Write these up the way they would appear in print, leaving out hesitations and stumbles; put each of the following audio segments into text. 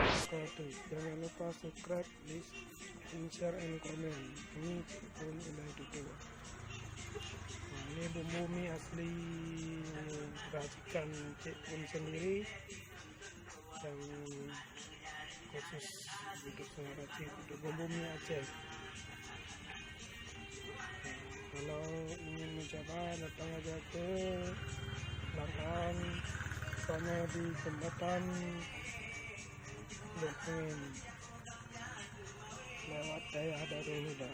wabarakatuh. Jangan lupa subscribe, like, share, and comment. Ini pun udah tutup. Ini bumbu mie asli racikan Cik Pun sendiri yang khusus untuk meracik untuk bumbu mie Aceh. Kalau ingin mencoba, datang aja ke Langkang, soalnya di jembatan Lukmin lewat daerah Darul Huda.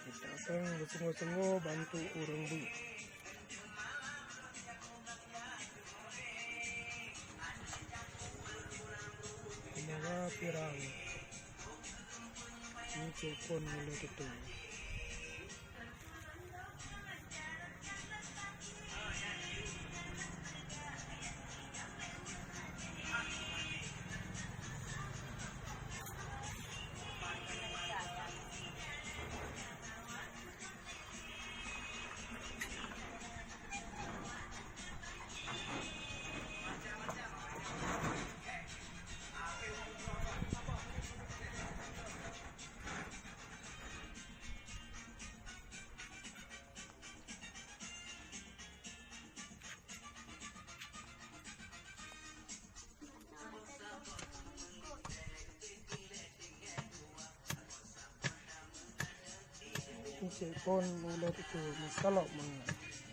Kita akan bersungguh-sungguh bantu orang bu. Semoga viral. Ini telepon mulai tutup. Cik Pun mulai tutup. Masalah mana?